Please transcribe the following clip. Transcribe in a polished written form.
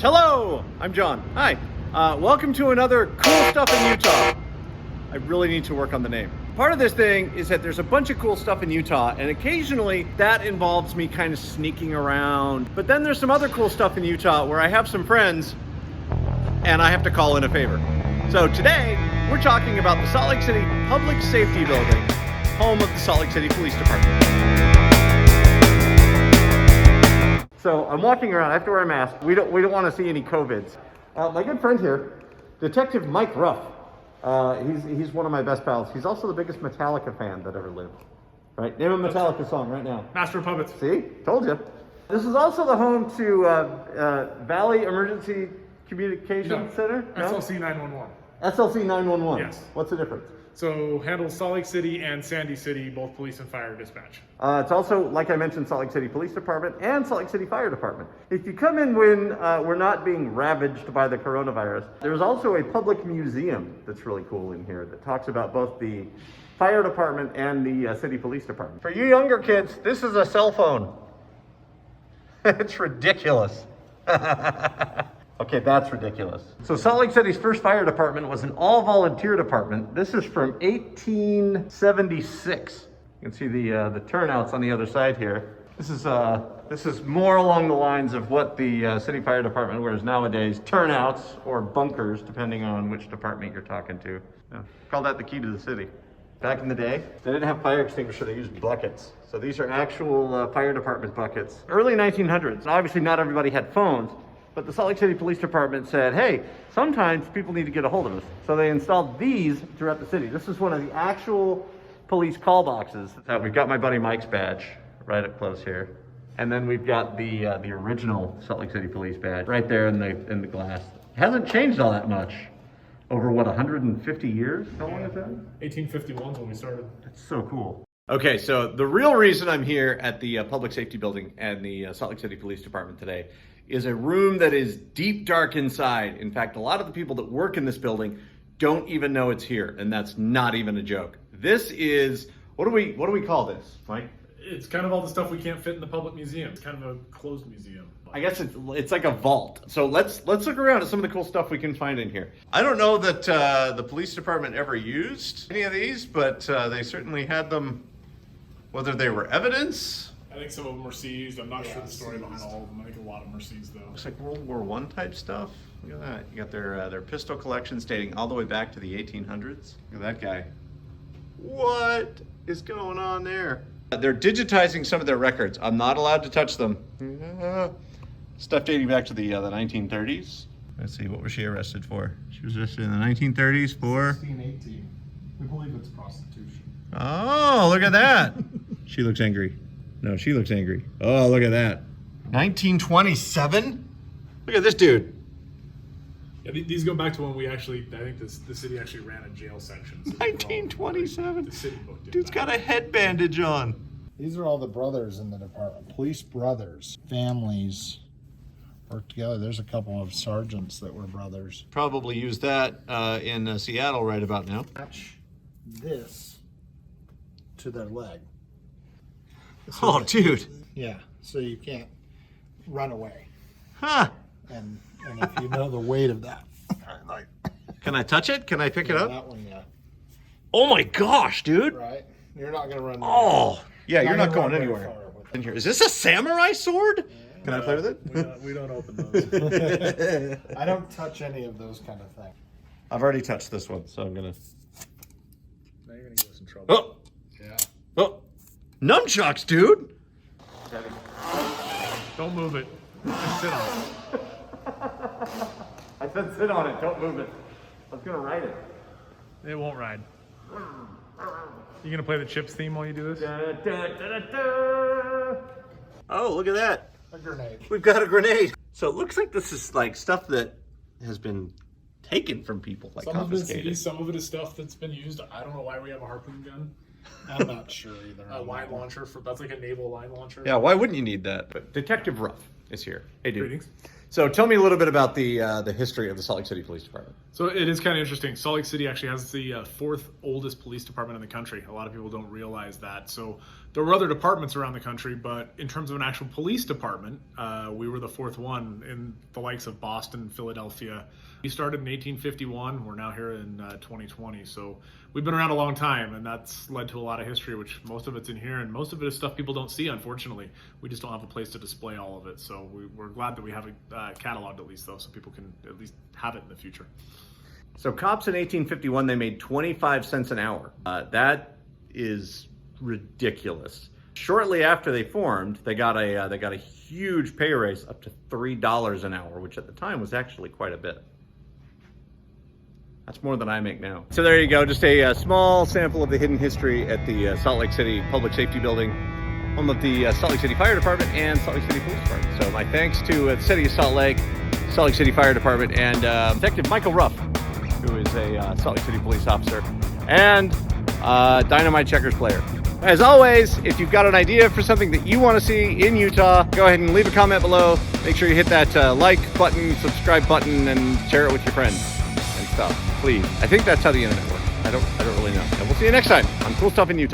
Yes, hello, I'm John. Hi, welcome to another cool stuff in Utah. I really need to work on the name. Part of this thing is that there's a bunch of cool stuff in Utah, and occasionally that involves me kind of sneaking around. But then there's some other cool stuff in Utah where I have some friends and I have to call in a favor. So today, we're talking about the Salt Lake City Public Safety Building, home of the Salt Lake City Police Department. So I'm walking around, I have to wear a mask. We don't want to see any COVIDs. My good friend here, Detective Mike Ruff. He's one of my best pals. He's also the biggest Metallica fan that ever lived. Right? Name a Metallica song right now. Master of Puppets. See? Told you. This is also the home to Valley Emergency Communication Center? No? SLC 911. SLC 911. Yes. What's the difference? So handles Salt Lake City and Sandy City, both police and fire dispatch. It's also, like I mentioned, Salt Lake City Police Department and Salt Lake City Fire Department. If you come in when we're not being ravaged by the coronavirus, there's also a public museum that's really cool in here that talks about both the fire department and the city police department. For you younger kids, this is a cell phone. It's ridiculous. Okay, that's ridiculous. So Salt Lake City's first fire department was an all-volunteer department. This is from 1876. You can see the turnouts on the other side here. This is more along the lines of what the city fire department wears nowadays, turnouts or bunkers, depending on which department you're talking to. Yeah. Call that the key to the city. Back in the day, they didn't have fire extinguisher, they used buckets. So these are actual fire department buckets. Early 1900s, obviously not everybody had phones, but the Salt Lake City Police Department said, hey, sometimes people need to get a hold of us. So they installed these throughout the city. This is one of the actual police call boxes. We've got my buddy Mike's badge right up close here. And then we've got the original Salt Lake City Police badge right there in the glass. It hasn't changed all that much over, what, 150 years? How long is that? 1851 is when we started. That's so cool. Okay, so the real reason I'm here at the Public Safety Building and the Salt Lake City Police Department today is a room that is deep, dark inside. In fact, a lot of the people that work in this building don't even know it's here, and that's not even a joke. This is, what do we call this, Mike? It's kind of all the stuff we can't fit in the public museum. It's kind of a closed museum. I guess it's like a vault. So let's look around at some of the cool stuff we can find in here. I don't know that the police department ever used any of these, but they certainly had them, whether they were evidence. I think some of them were seized. I'm not sure the story behind all of them. I think a lot of them are seized, though. Looks like World War I type stuff. Look at that. You got their pistol collections dating all the way back to the 1800s. Look at that guy. What is going on there? They're digitizing some of their records. I'm not allowed to touch them. Stuff dating back to the 1930s. Let's see, what was she arrested for? She was arrested in the 1930s for? 1618. We believe it's prostitution. Oh, look at that. She looks angry. No, she looks angry. Oh, look at that. 1927? Look at this dude. Yeah, these go back to when we actually, I think the city actually ran a jail section. So 1927? The city booked it. Dude's got a head bandage on. These are all the brothers in the department. Police brothers, families work together. There's a couple of sergeants that were brothers. Probably use that in Seattle right about now. Attach this to their leg. Oh, dude. Yeah, so you can't run away. Huh. And if you know the weight of that. Like, can I touch it? Can I pick it up? That one, yeah. Oh my gosh, dude. Right? You're not going to run. Oh, yeah, you're not going very anywhere. far with it. In here. Is this a samurai sword? Yeah. Can I play with it? We don't open those. I don't touch any of those kind of things. I've already touched this one, so I'm going to. Now you're going to get us in trouble. Oh. Yeah. Oh. Nunchucks, dude. Don't move it. Just sit on it. I said sit on it, don't move it. I was going to ride it. It won't ride. You gonna play the Chips theme while you do this? Da, da, da, da. Oh, look at that. A grenade. We've got a grenade. So it looks like this is like stuff that has been taken from people, like some of confiscated. some of it is stuff that's been used. I don't know why we have a harpoon gun. I'm not sure either. A line launcher, that's like a naval line launcher. Yeah, why wouldn't you need that? But Detective Ruff is here. Hey, dude. Greetings. So tell me a little bit about the history of the Salt Lake City Police Department. So it is kind of interesting. Salt Lake City actually has the fourth oldest police department in the country. A lot of people don't realize that. So There were other departments around the country, but in terms of an actual police department, we were the fourth one in the likes of Boston, Philadelphia. We started in 1851. We're now here in 2020. So we've been around a long time, and that's led to a lot of history, which most of it's in here, and most of it is stuff people don't see, unfortunately. We just don't have a place to display all of it. So we're glad that we have it cataloged at least, though, so people can at least have it in the future. So cops in 1851, they made 25 cents an hour. That is ridiculous. Shortly after they formed, they got a huge pay raise up to $3 an hour, which at the time was actually quite a bit. That's more than I make now. So there you go, just a small sample of the hidden history at the Salt Lake City Public Safety Building, home of the Salt Lake City Fire Department and Salt Lake City Police Department. So my thanks to the City of Salt Lake City Fire Department, and Detective Michael Ruff, who is a Salt Lake City police officer, and Dynamite Checkers player. As always, if you've got an idea for something that you want to see in Utah, go ahead and leave a comment below. Make sure you hit that like button, subscribe button, and share it with your friends and stuff, please. I think that's how the internet works. I don't really know. And we'll see you next time on Cool Stuff in Utah.